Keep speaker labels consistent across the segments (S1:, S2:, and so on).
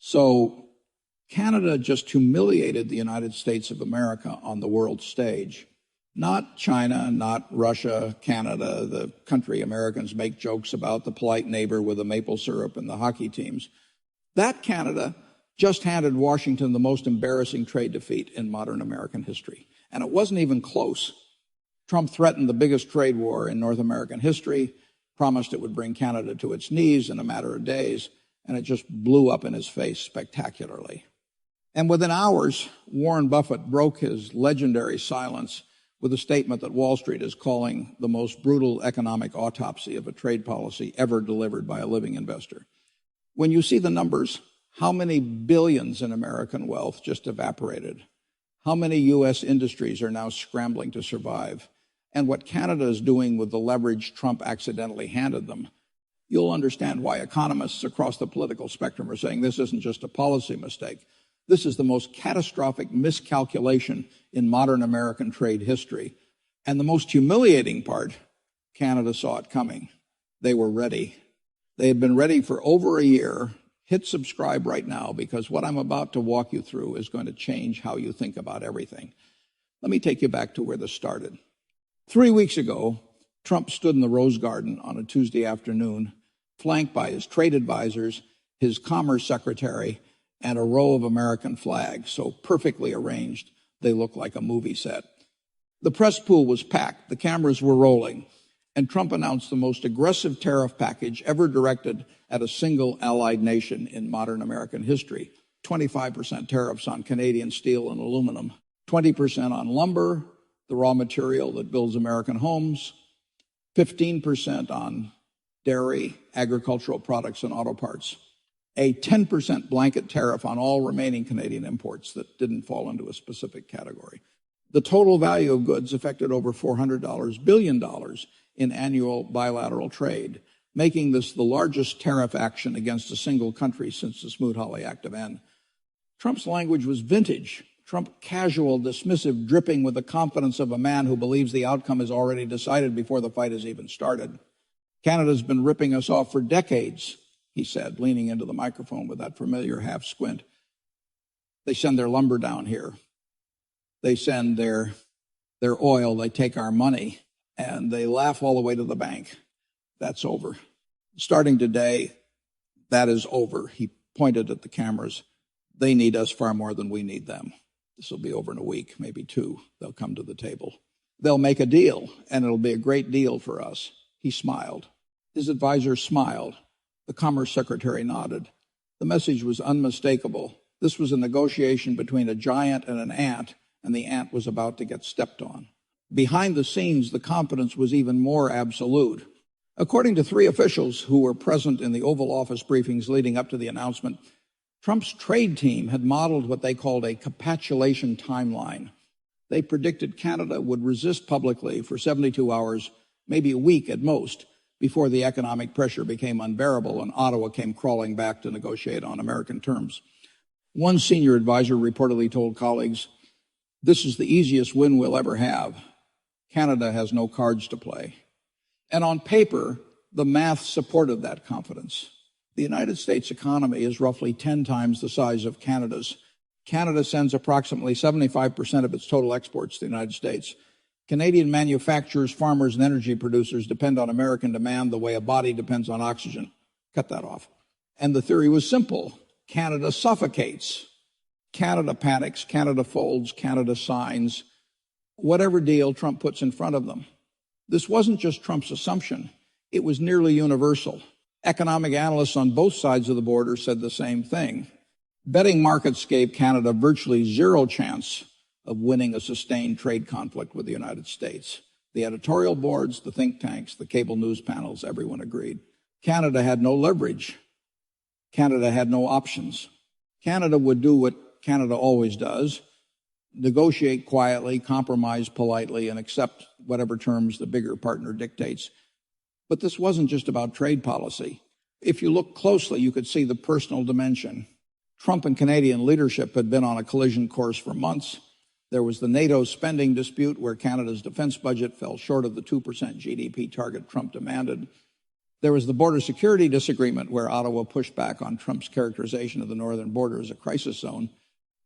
S1: So Canada just humiliated the United States of America on the world stage. Not China, not Russia, Canada, the country Americans make jokes about, the polite neighbor with the maple syrup and the hockey teams. That Canada just handed Washington the most embarrassing trade defeat in modern American history. And it wasn't even close. Trump threatened the biggest trade war in North American history, promised it would bring Canada to its knees in a matter of days, and it just blew up in his face spectacularly. And within hours, Warren Buffett broke his legendary silence with a statement that Wall Street is calling the most brutal economic autopsy of a trade policy ever delivered by a living investor. When you see the numbers, how many billions in American wealth just evaporated? How many U.S. industries are now scrambling to survive? And what Canada is doing with the leverage Trump accidentally handed them, you'll understand why economists across the political spectrum are saying this isn't just a policy mistake. This is the most catastrophic miscalculation in modern American trade history. And the most humiliating part, Canada saw it coming. They were ready. They had been ready for over a year. Hit subscribe right now, because what I'm about to walk you through is going to change how you think about everything. Let me take you back to where this started. 3 weeks ago, Trump stood in the Rose Garden on a Tuesday afternoon, flanked by his trade advisors, his commerce secretary, and a row of American flags, so perfectly arranged they look like a movie set. The press pool was packed, the cameras were rolling, and Trump announced the most aggressive tariff package ever directed at a single allied nation in modern American history. 25% tariffs on Canadian steel and aluminum, 20% on lumber, the raw material that builds American homes, 15% on dairy, agricultural products, and auto parts. A 10% blanket tariff on all remaining Canadian imports that didn't fall into a specific category. The total value of goods affected over $400 billion in annual bilateral trade, making this the largest tariff action against a single country since the Smoot-Hawley Act of N. Trump's language was vintage. Trump casual, dismissive, dripping with the confidence of a man who believes the outcome is already decided before the fight has even started. Canada's been ripping us off for decades, he said, leaning into the microphone with that familiar half squint. They send their lumber down here. They send their oil. They take our money, and they laugh all the way to the bank. That's over. Starting today, that is over. He pointed at the cameras. They need us far more than we need them. This will be over in a week, maybe 2. They'll come to the table. They'll make a deal, and it'll be a great deal for us. He smiled. His advisor smiled. The Commerce Secretary nodded. The message was unmistakable. This was a negotiation between a giant and an ant, and the ant was about to get stepped on. Behind the scenes, the confidence was even more absolute. According to 3 officials who were present in the Oval Office briefings leading up to the announcement, Trump's trade team had modeled what they called a capitulation timeline. They predicted Canada would resist publicly for 72 hours, maybe a week at most, before the economic pressure became unbearable and Ottawa came crawling back to negotiate on American terms. One senior advisor reportedly told colleagues, "This is the easiest win we'll ever have. Canada has no cards to play." And on paper, the math supported that confidence. The United States economy is roughly 10 times the size of Canada's. Canada sends approximately 75% of its total exports to the United States. Canadian manufacturers, farmers, and energy producers depend on American demand the way a body depends on oxygen. Cut that off. And the theory was simple. Canada suffocates. Canada panics, Canada folds, Canada signs whatever deal Trump puts in front of them. This wasn't just Trump's assumption. It was nearly universal. Economic analysts on both sides of the border said the same thing. Betting markets gave Canada virtually zero chance of winning a sustained trade conflict with the United States. The editorial boards, the think tanks, the cable news panels, everyone agreed. Canada had no leverage. Canada had no options. Canada would do what Canada always does, negotiate quietly, compromise politely, and accept whatever terms the bigger partner dictates. But this wasn't just about trade policy. If you look closely, you could see the personal dimension. Trump and Canadian leadership had been on a collision course for months. There was the NATO spending dispute where Canada's defense budget fell short of the 2% GDP target Trump demanded. There was the border security disagreement where Ottawa pushed back on Trump's characterization of the northern border as a crisis zone.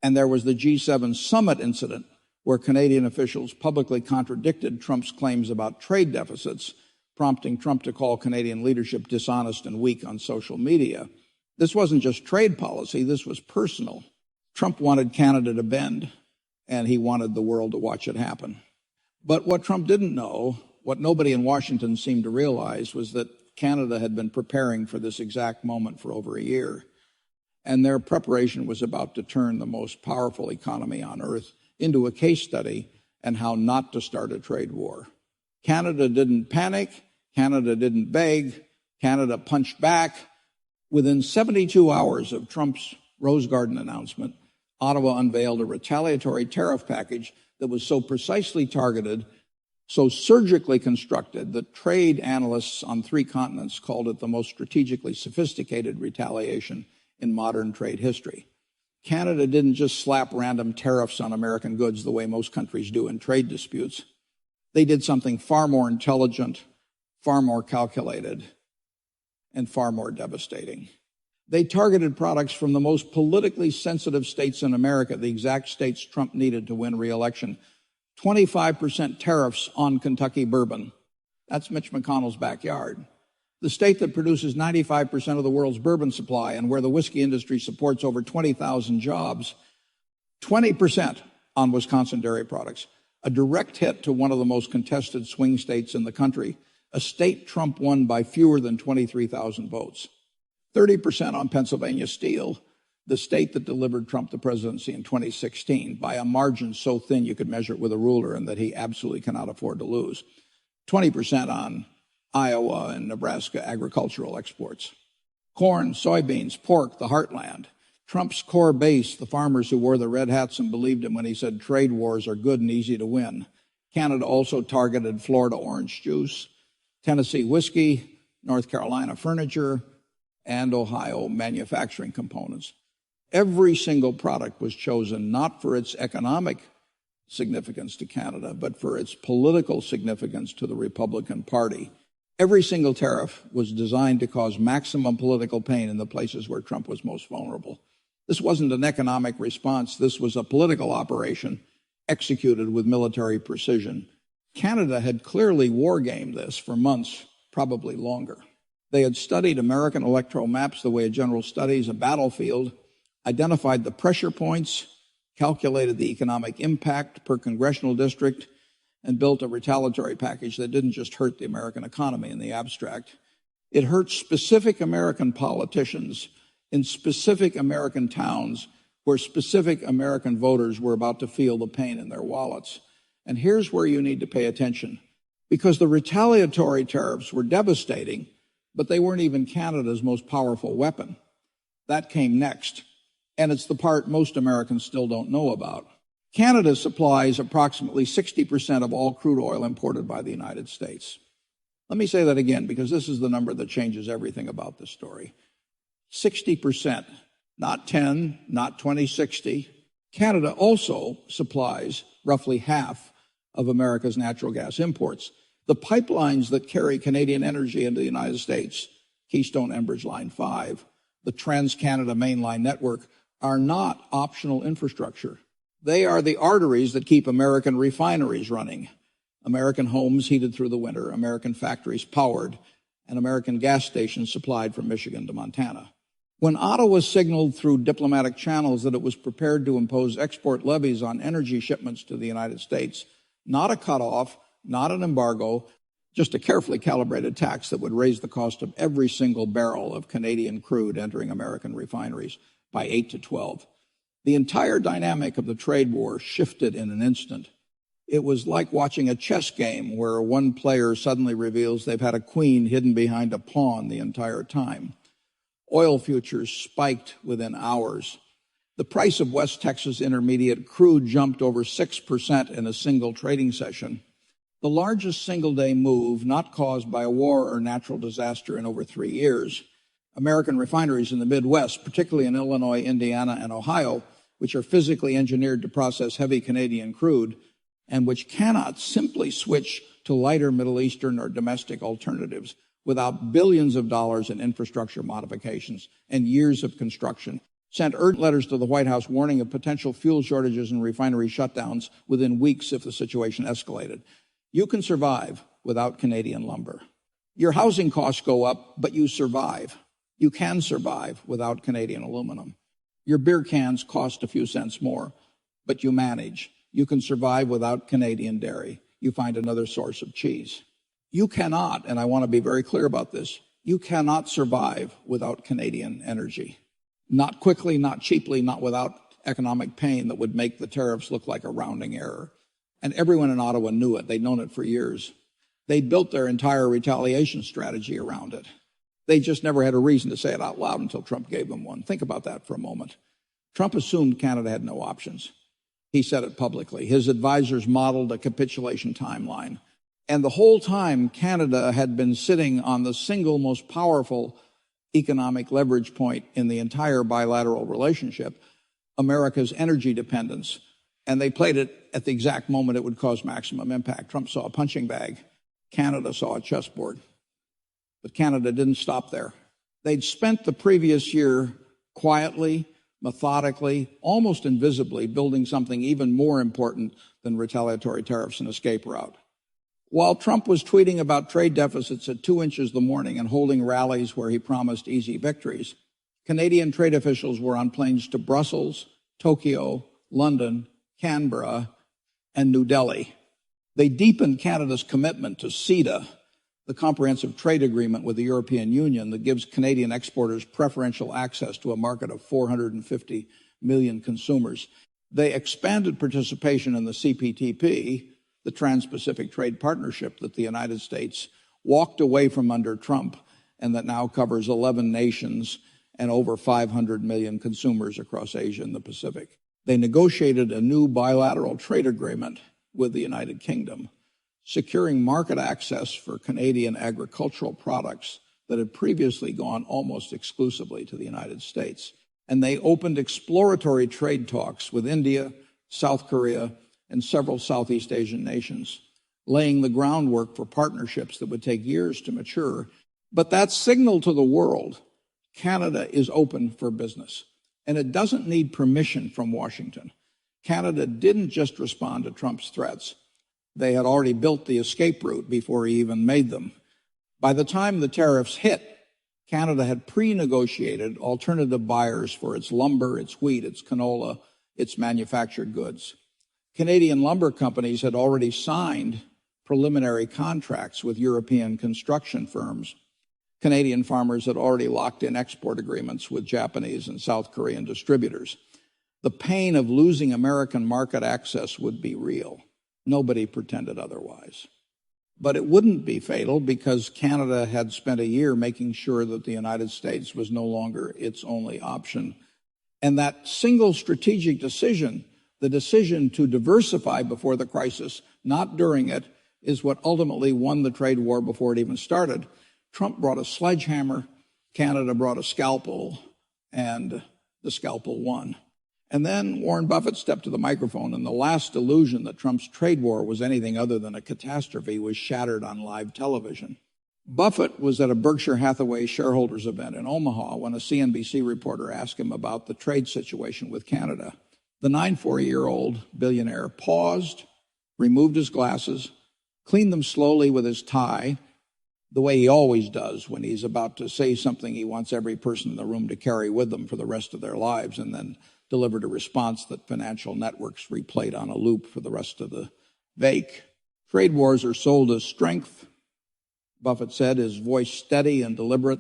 S1: And there was the G7 summit incident where Canadian officials publicly contradicted Trump's claims about trade deficits, prompting Trump to call Canadian leadership dishonest and weak on social media. This wasn't just trade policy, this was personal. Trump wanted Canada to bend, and he wanted the world to watch it happen. But what Trump didn't know, what nobody in Washington seemed to realize, was that Canada had been preparing for this exact moment for over a year, and their preparation was about to turn the most powerful economy on earth into a case study on how not to start a trade war. Canada didn't panic, Canada didn't beg, Canada punched back. Within 72 hours of Trump's Rose Garden announcement, Ottawa unveiled a retaliatory tariff package that was so precisely targeted, so surgically constructed, that trade analysts on 3 continents called it the most strategically sophisticated retaliation in modern trade history. Canada didn't just slap random tariffs on American goods the way most countries do in trade disputes. They did something far more intelligent, far more calculated, and far more devastating. They targeted products from the most politically sensitive states in America, the exact states Trump needed to win re-election. 25% tariffs on Kentucky bourbon. That's Mitch McConnell's backyard. The state that produces 95% of the world's bourbon supply and where the whiskey industry supports over 20,000 jobs. 20% on Wisconsin dairy products. A direct hit to one of the most contested swing states in the country, a state Trump won by fewer than 23,000 votes. 30% on Pennsylvania steel, the state that delivered Trump the presidency in 2016 by a margin so thin you could measure it with a ruler and that he absolutely cannot afford to lose. 20% on Iowa and Nebraska agricultural exports. Corn, soybeans, pork, the heartland. Trump's core base, the farmers who wore the red hats and believed him when he said trade wars are good and easy to win. Canada also targeted Florida orange juice, Tennessee whiskey, North Carolina furniture, and Ohio manufacturing components. Every single product was chosen not for its economic significance to Canada, but for its political significance to the Republican Party. Every single tariff was designed to cause maximum political pain in the places where Trump was most vulnerable. This wasn't an economic response. This was a political operation executed with military precision. Canada had clearly war-gamed this for months, probably longer. They had studied American electoral maps the way a general studies a battlefield, identified the pressure points, calculated the economic impact per congressional district, and built a retaliatory package that didn't just hurt the American economy in the abstract. It hurt specific American politicians in specific American towns where specific American voters were about to feel the pain in their wallets. And here's where you need to pay attention, because the retaliatory tariffs were devastating, but they weren't even Canada's most powerful weapon. That came next, and it's the part most Americans still don't know about. Canada supplies approximately 60% of all crude oil imported by the United States. Let me say that again, because this is the number that changes everything about this story. 60%, not 10, not 20, 60. Canada also supplies roughly half of America's natural gas imports. The pipelines that carry Canadian energy into the United States, Keystone Enbridge Line 5, the Trans-Canada Mainline Network, are not optional infrastructure. They are the arteries that keep American refineries running, American homes heated through the winter, American factories powered, and American gas stations supplied from Michigan to Montana. When Ottawa signaled through diplomatic channels that it was prepared to impose export levies on energy shipments to the United States, not a cutoff, not an embargo, just a carefully calibrated tax that would raise the cost of every single barrel of Canadian crude entering American refineries by 8 to 12. The entire dynamic of the trade war shifted in an instant. It was like watching a chess game where one player suddenly reveals they've had a queen hidden behind a pawn the entire time. Oil futures spiked within hours. The price of West Texas Intermediate crude jumped over 6% in a single trading session. The largest single-day move not caused by a war or natural disaster in over 3 years. American refineries in the Midwest, particularly in Illinois, Indiana, and Ohio, which are physically engineered to process heavy Canadian crude and which cannot simply switch to lighter Middle Eastern or domestic alternatives, without billions of dollars in infrastructure modifications and years of construction, sent urgent letters to the White House warning of potential fuel shortages and refinery shutdowns within weeks if the situation escalated. You can survive without Canadian lumber. Your housing costs go up, but you survive. You can survive without Canadian aluminum. Your beer cans cost a few cents more, but you manage. You can survive without Canadian dairy. You find another source of cheese. You cannot, and I want to be very clear about this, you cannot survive without Canadian energy. Not quickly, not cheaply, not without economic pain that would make the tariffs look like a rounding error. And everyone in Ottawa knew it. They'd known it for years. They'd built their entire retaliation strategy around it. They just never had a reason to say it out loud until Trump gave them one. Think about that for a moment. Trump assumed Canada had no options. He said it publicly. His advisors modeled a capitulation timeline. And the whole time, Canada had been sitting on the single most powerful economic leverage point in the entire bilateral relationship, America's energy dependence. And they played it at the exact moment it would cause maximum impact. Trump saw a punching bag. Canada saw a chessboard. But Canada didn't stop there. They'd spent the previous year quietly, methodically, almost invisibly, building something even more important than retaliatory tariffs and escape route. While Trump was tweeting about trade deficits at 2 inches the morning and holding rallies where he promised easy victories, Canadian trade officials were on planes to Brussels, Tokyo, London, Canberra, and New Delhi. They deepened Canada's commitment to CETA, the comprehensive trade agreement with the European Union that gives Canadian exporters preferential access to a market of 450 million consumers. They expanded participation in the CPTP, the Trans-Pacific Trade Partnership that the United States walked away from under Trump and that now covers 11 nations and over 500 million consumers across Asia and the Pacific. They negotiated a new bilateral trade agreement with the United Kingdom, securing market access for Canadian agricultural products that had previously gone almost exclusively to the United States. And they opened exploratory trade talks with India, South Korea, and several Southeast Asian nations, laying the groundwork for partnerships that would take years to mature. But that signal to the world, Canada is open for business. And it doesn't need permission from Washington. Canada didn't just respond to Trump's threats. They had already built the escape route before he even made them. By the time the tariffs hit, Canada had pre-negotiated alternative buyers for its lumber, its wheat, its canola, its manufactured goods. Canadian lumber companies had already signed preliminary contracts with European construction firms. Canadian farmers had already locked in export agreements with Japanese and South Korean distributors. The pain of losing American market access would be real. Nobody pretended otherwise. But it wouldn't be fatal because Canada had spent a year making sure that the United States was no longer its only option. And that single strategic decision, the decision to diversify before the crisis, not during it, is what ultimately won the trade war before it even started. Trump brought a sledgehammer, Canada brought a scalpel, and the scalpel won. And then Warren Buffett stepped to the microphone, and the last illusion that Trump's trade war was anything other than a catastrophe was shattered on live television. Buffett was at a Berkshire Hathaway shareholders event in Omaha when a CNBC reporter asked him about the trade situation with Canada. The 94-year-old billionaire paused, removed his glasses, cleaned them slowly with his tie, the way he always does when he's about to say something he wants every person in the room to carry with them for the rest of their lives, and then delivered a response that financial networks replayed on a loop for the rest of the vake. Trade wars are sold as strength, Buffett said, his voice steady and deliberate.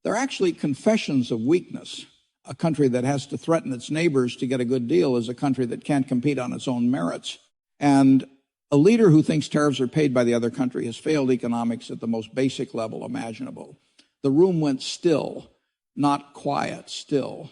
S1: They're actually confessions of weakness. A country that has to threaten its neighbors to get a good deal is a country that can't compete on its own merits. And a leader who thinks tariffs are paid by the other country has failed economics at the most basic level imaginable. The room went still, not quiet, still.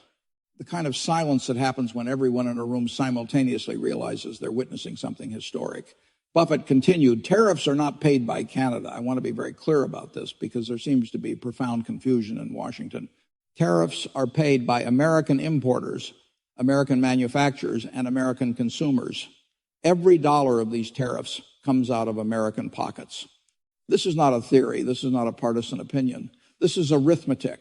S1: The kind of silence that happens when everyone in a room simultaneously realizes they're witnessing something historic. Buffett continued, tariffs are not paid by Canada. I want to be very clear about this because there seems to be profound confusion in Washington. Tariffs are paid by American importers, American manufacturers, and American consumers. Every dollar of these tariffs comes out of American pockets. This is not a theory. This is not a partisan opinion. This is arithmetic.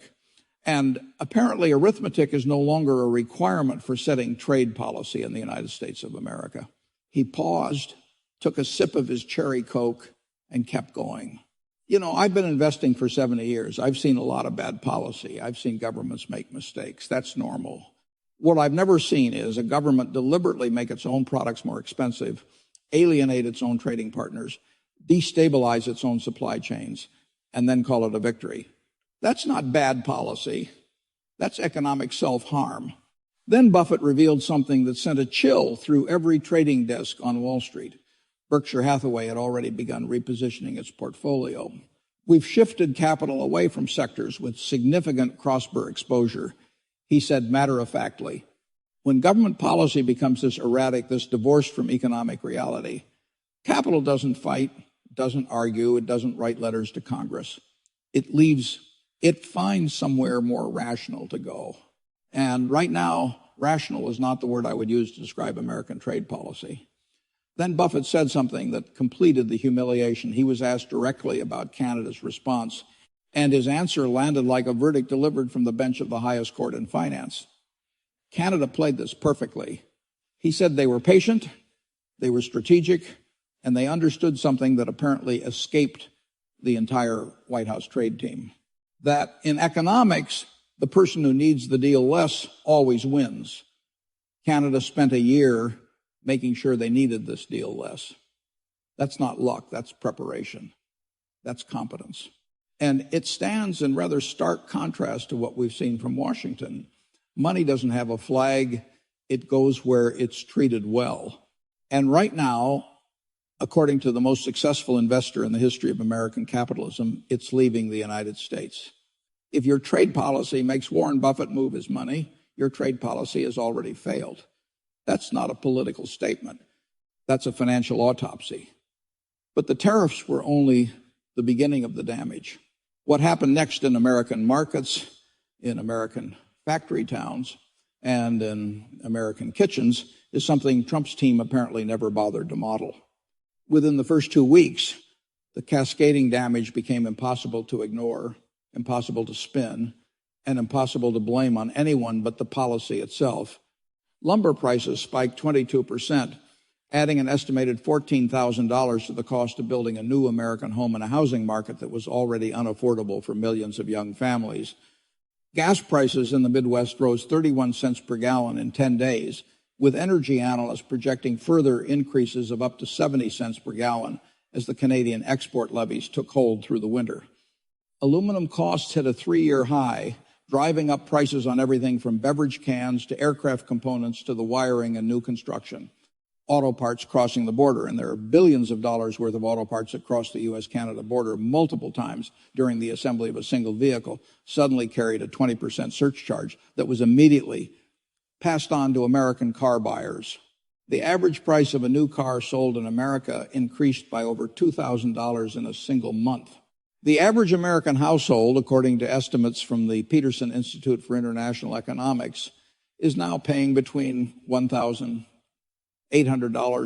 S1: And apparently arithmetic is no longer a requirement for setting trade policy in the United States of America. He paused, took a sip of his cherry Coke, and kept going. You know, I've been investing for 70 years. I've seen a lot of bad policy. I've seen governments make mistakes. That's normal. What I've never seen is a government deliberately make its own products more expensive, alienate its own trading partners, destabilize its own supply chains, and then call it a victory. That's not bad policy. That's economic self-harm. Then Buffett revealed something that sent a chill through every trading desk on Wall Street. Berkshire Hathaway had already begun repositioning its portfolio. We've shifted capital away from sectors with significant cross-border exposure. He said matter-of-factly, when government policy becomes this erratic, this divorced from economic reality, capital doesn't fight, doesn't argue, it doesn't write letters to Congress. It finds somewhere more rational to go. And right now, rational is not the word I would use to describe American trade policy. Then Buffett said something that completed the humiliation. He was asked directly about Canada's response, and his answer landed like a verdict delivered from the bench of the highest court in finance. Canada played this perfectly. He said they were patient, they were strategic, and they understood something that apparently escaped the entire White House trade team. That in economics, the person who needs the deal less always wins. Canada spent a year making sure they needed this deal less. That's not luck, that's preparation. That's competence. And it stands in rather stark contrast to what we've seen from Washington. Money doesn't have a flag, it goes where it's treated well. And right now, according to the most successful investor in the history of American capitalism, it's leaving the United States. If your trade policy makes Warren Buffett move his money, your trade policy has already failed. That's not a political statement. That's a financial autopsy. But the tariffs were only the beginning of the damage. What happened next in American markets, in American factory towns, and in American kitchens is something Trump's team apparently never bothered to model. Within the first 2 weeks, the cascading damage became impossible to ignore, impossible to spin, and impossible to blame on anyone but the policy itself. Lumber prices spiked 22%, adding an estimated $14,000 to the cost of building a new American home in a housing market that was already unaffordable for millions of young families. Gas prices in the Midwest rose 31 cents per gallon in 10 days, with energy analysts projecting further increases of up to 70 cents per gallon as the Canadian export levies took hold through the winter. Aluminum costs hit a 3-year high, driving up prices on everything from beverage cans to aircraft components to the wiring and new construction. Auto parts crossing the border, and there are billions of dollars worth of auto parts that crossed the U.S.-Canada border multiple times during the assembly of a single vehicle, suddenly carried a 20% surcharge that was immediately passed on to American car buyers. The average price of a new car sold in America increased by over $2,000 in a single month. The average American household, according to estimates from the Peterson Institute for International Economics, is now paying between $1,800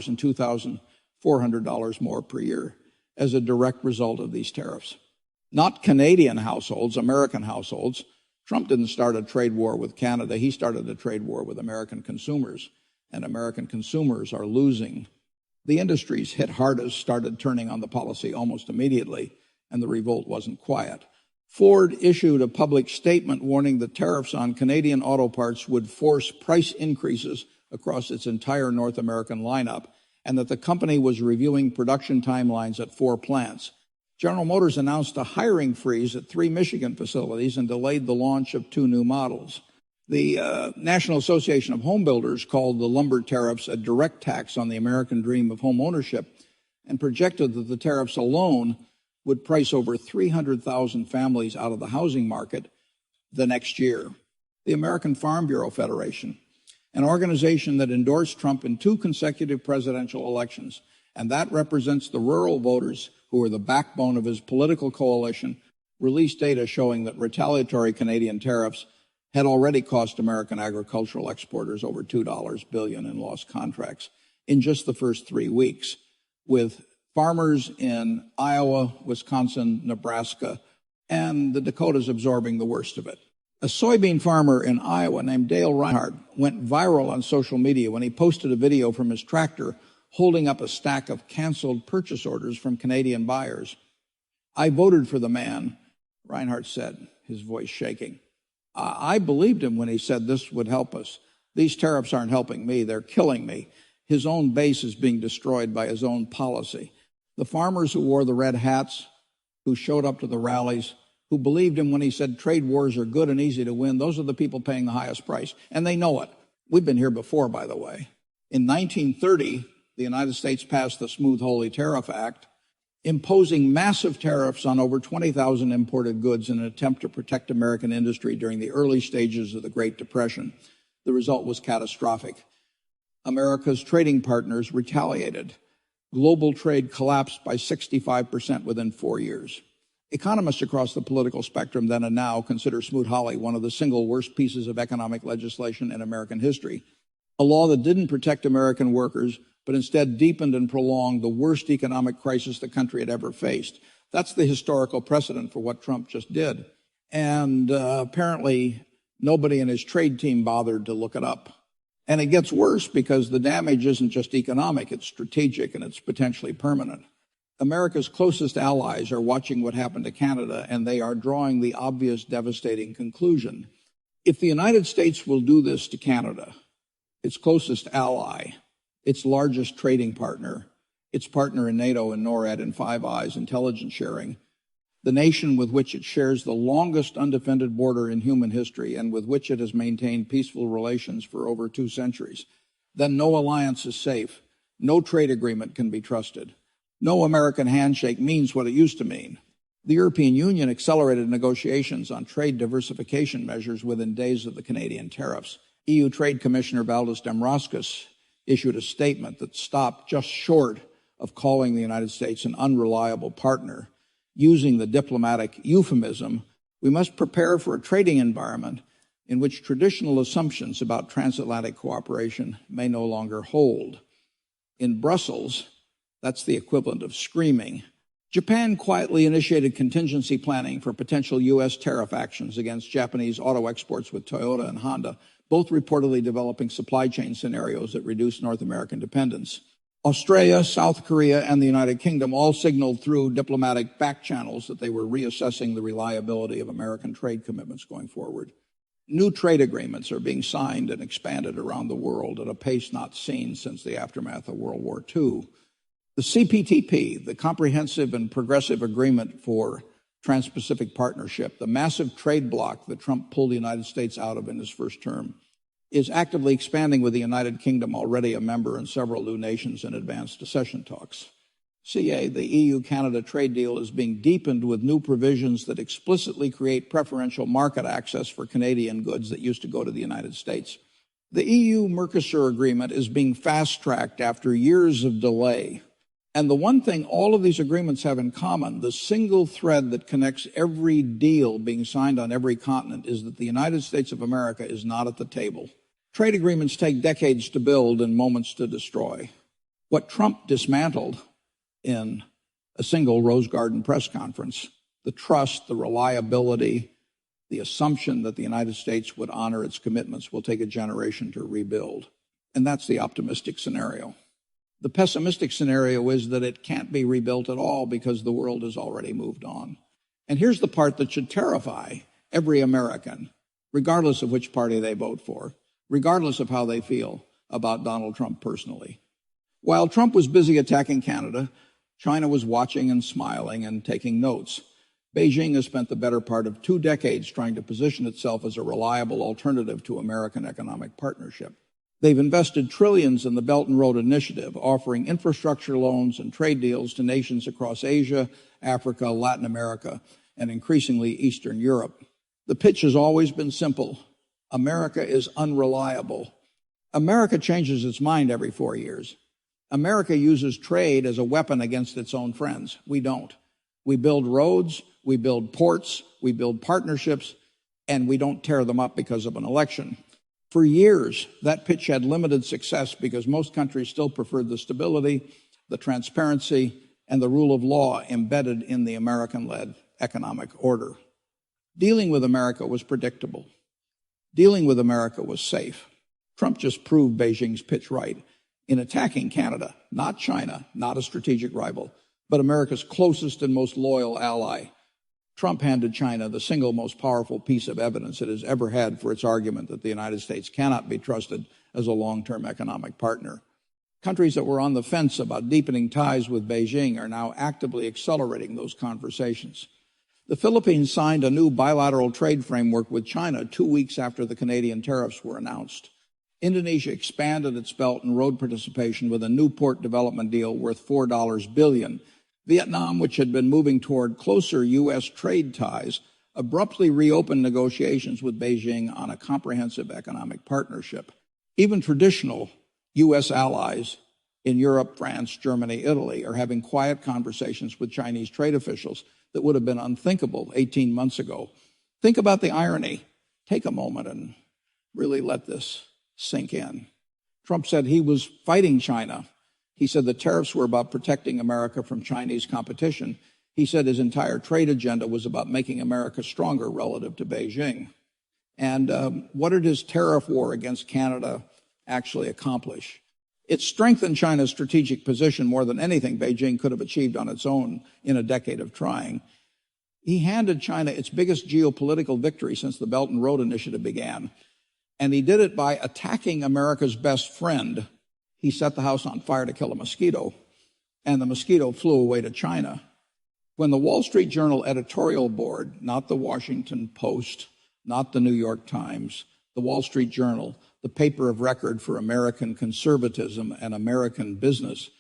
S1: and $2,400 more per year as a direct result of these tariffs. Not Canadian households, American households. Trump didn't start a trade war with Canada. He started a trade war with American consumers, and American consumers are losing. The industries hit hardest started turning on the policy almost immediately, and the revolt wasn't quiet. Ford issued a public statement warning that tariffs on Canadian auto parts would force price increases across its entire North American lineup, and that the company was reviewing production timelines at 4 plants. General Motors announced a hiring freeze at 3 Michigan facilities and delayed the launch of 2 new models. The National Association of Home Builders called the lumber tariffs a direct tax on the American dream of home ownership and projected that the tariffs alone would price over 300,000 families out of the housing market the next year. The American Farm Bureau Federation, an organization that endorsed Trump in 2 consecutive presidential elections, and that represents the rural voters who are the backbone of his political coalition, released data showing that retaliatory Canadian tariffs had already cost American agricultural exporters over $2 billion in lost contracts in just the first 3 weeks, with farmers in Iowa, Wisconsin, Nebraska, and the Dakotas absorbing the worst of it. A soybean farmer in Iowa named Dale Reinhardt went viral on social media when he posted a video from his tractor holding up a stack of canceled purchase orders from Canadian buyers. "I voted for the man," Reinhardt said, his voice shaking. "I believed him when he said this would help us. These tariffs aren't helping me, they're killing me." His own base is being destroyed by his own policy. The farmers who wore the red hats, who showed up to the rallies, who believed him when he said trade wars are good and easy to win, those are the people paying the highest price. And they know it. We've been here before, by the way. In 1930, the United States passed the Smooth Holy Tariff Act, imposing massive tariffs on over 20,000 imported goods in an attempt to protect American industry during the early stages of the Great Depression. The result was catastrophic. America's trading partners retaliated. Global trade collapsed by 65% within 4 years. Economists across the political spectrum then and now consider Smoot-Hawley one of the single worst pieces of economic legislation in American history. A law that didn't protect American workers, but instead deepened and prolonged the worst economic crisis the country had ever faced. That's the historical precedent for what Trump just did. And apparently nobody in his trade team bothered to look it up. And it gets worse because the damage isn't just economic, it's strategic and it's potentially permanent. America's closest allies are watching what happened to Canada, and they are drawing the obvious devastating conclusion. If the United States will do this to Canada, its closest ally, its largest trading partner, its partner in NATO and NORAD and Five Eyes intelligence sharing, the nation with which it shares the longest undefended border in human history and with which it has maintained peaceful relations for over 2 centuries, then no alliance is safe, no trade agreement can be trusted. No American handshake means what it used to mean. The European Union accelerated negotiations on trade diversification measures within days of the Canadian tariffs. EU Trade Commissioner Valdis Dombrovskis issued a statement that stopped just short of calling the United States an unreliable partner. Using the diplomatic euphemism, we must prepare for a trading environment in which traditional assumptions about transatlantic cooperation may no longer hold. In Brussels, that's the equivalent of screaming. Japan quietly initiated contingency planning for potential U.S. tariff actions against Japanese auto exports with Toyota and Honda, both reportedly developing supply chain scenarios that reduce North American dependence. Australia, South Korea, and the United Kingdom all signaled through diplomatic back channels that they were reassessing the reliability of American trade commitments going forward. New trade agreements are being signed and expanded around the world at a pace not seen since the aftermath of World War II. The CPTP, the Comprehensive and Progressive Agreement for Trans-Pacific Partnership, the massive trade bloc that Trump pulled the United States out of in his first term, is actively expanding with the United Kingdom, already a member, and several new nations in advanced accession talks. CA, the EU-Canada trade deal, is being deepened with new provisions that explicitly create preferential market access for Canadian goods that used to go to the United States. The EU-Mercosur agreement is being fast-tracked after years of delay. And the one thing all of these agreements have in common, the single thread that connects every deal being signed on every continent, is that the United States of America is not at the table. Trade agreements take decades to build and moments to destroy. What Trump dismantled in a single Rose Garden press conference, the trust, the reliability, the assumption that the United States would honor its commitments, will take a generation to rebuild. And that's the optimistic scenario. The pessimistic scenario is that it can't be rebuilt at all because the world has already moved on. And here's the part that should terrify every American, regardless of which party they vote for, regardless of how they feel about Donald Trump personally. While Trump was busy attacking Canada, China was watching and smiling and taking notes. Beijing has spent the better part of 2 decades trying to position itself as a reliable alternative to American economic partnership. They've invested trillions in the Belt and Road Initiative, offering infrastructure loans and trade deals to nations across Asia, Africa, Latin America, and increasingly Eastern Europe. The pitch has always been simple. America is unreliable. America changes its mind every 4 years. America uses trade as a weapon against its own friends. We don't. We build roads, we build ports, we build partnerships, and we don't tear them up because of an election. For years, that pitch had limited success because most countries still preferred the stability, the transparency, and the rule of law embedded in the American-led economic order. Dealing with America was predictable. Dealing with America was safe. Trump just proved Beijing's pitch right in attacking Canada, not China, not a strategic rival, but America's closest and most loyal ally. Trump handed China the single most powerful piece of evidence it has ever had for its argument that the United States cannot be trusted as a long-term economic partner. Countries that were on the fence about deepening ties with Beijing are now actively accelerating those conversations. The Philippines signed a new bilateral trade framework with China 2 weeks after the Canadian tariffs were announced. Indonesia expanded its Belt and Road participation with a new port development deal worth $4 billion. Vietnam, which had been moving toward closer U.S. trade ties, abruptly reopened negotiations with Beijing on a comprehensive economic partnership. Even traditional U.S. allies in Europe, France, Germany, Italy are having quiet conversations with Chinese trade officials that would have been unthinkable 18 months ago. Think about the irony. Take a moment and really let this sink in. Trump said he was fighting China. He said the tariffs were about protecting America from Chinese competition. He said his entire trade agenda was about making America stronger relative to Beijing. And what did his tariff war against Canada actually accomplish? It strengthened China's strategic position more than anything Beijing could have achieved on its own in a decade of trying. He handed China its biggest geopolitical victory since the Belt and Road Initiative began. And he did it by attacking America's best friend. He set the house on fire to kill a mosquito, and the mosquito flew away to China. When the Wall Street Journal editorial board, not the Washington Post, not the New York Times, the Wall Street Journal, the paper of record for American conservatism and American business,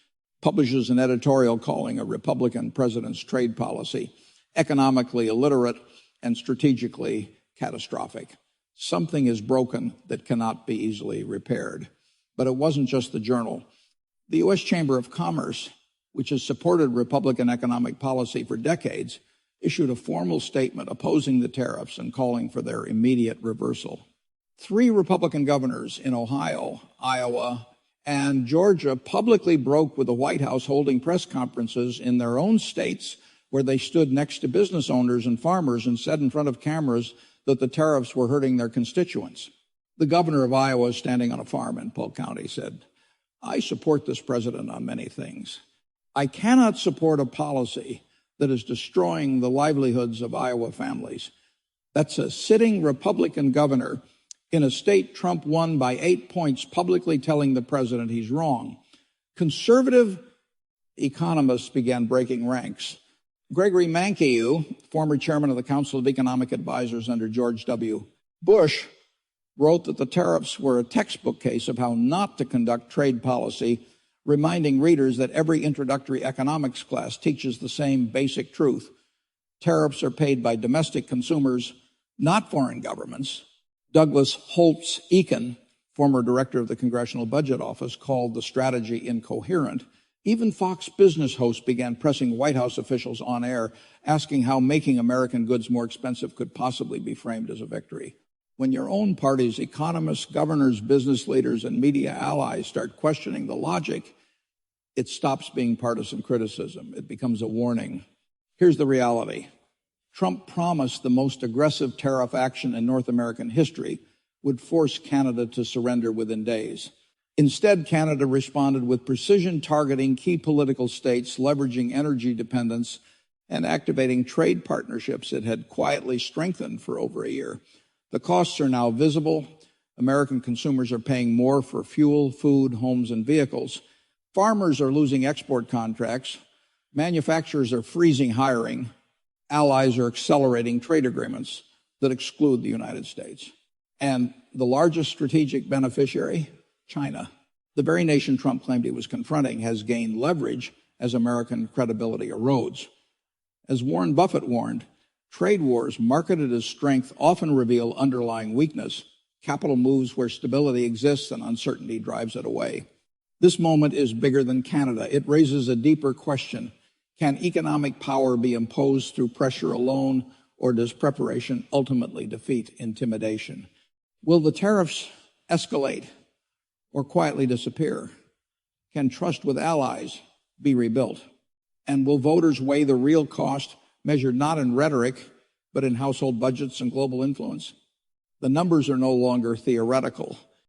S1: publishes an editorial calling a Republican president's trade policy economically illiterate and strategically catastrophic. Something is broken that cannot be easily repaired. But it wasn't just the Journal. The U.S. Chamber of Commerce, which has supported Republican economic policy for decades, issued a formal statement opposing the tariffs and calling for their immediate reversal. 3 Republican governors in Ohio, Iowa, and Georgia publicly broke with the White House, holding press conferences in their own states where they stood next to business owners and farmers and said in front of cameras that the tariffs were hurting their constituents. The governor of Iowa, standing on a farm in Polk County, said, "I support this president on many things. I cannot support a policy that is destroying the livelihoods of Iowa families." That's a sitting Republican governor in a state Trump won by 8 points, publicly telling the president he's wrong. Conservative economists began breaking ranks. Gregory Mankiw, former chairman of the Council of Economic Advisors under George W. Bush, wrote that the tariffs were a textbook case of how not to conduct trade policy, reminding readers that every introductory economics class teaches the same basic truth. Tariffs are paid by domestic consumers, not foreign governments. Douglas Holtz-Eakin, former director of the Congressional Budget Office, called the strategy incoherent. Even Fox Business hosts began pressing White House officials on air, asking how making American goods more expensive could possibly be framed as a victory. When your own party's economists, governors, business leaders, and media allies start questioning the logic, it stops being partisan criticism. It becomes a warning. Here's the reality. Trump promised the most aggressive tariff action in North American history would force Canada to surrender within days. Instead, Canada responded with precision, targeting key political states, leveraging energy dependence, and activating trade partnerships it had quietly strengthened for over a year. The costs are now visible. American consumers are paying more for fuel, food, homes, and vehicles. Farmers are losing export contracts. Manufacturers are freezing hiring. Allies are accelerating trade agreements that exclude the United States. And the largest strategic beneficiary, China, the very nation Trump claimed he was confronting, has gained leverage as American credibility erodes. As Warren Buffett warned, trade wars marketed as strength often reveal underlying weakness. Capital moves where stability exists and uncertainty drives it away. This moment is bigger than Canada. It raises a deeper question. Can economic power be imposed through pressure alone, or does preparation ultimately defeat intimidation? Will the tariffs escalate or quietly disappear? Can trust with allies be rebuilt? And will voters weigh the real cost measured not in rhetoric, but in household budgets and global influence? The numbers are no longer theoretical.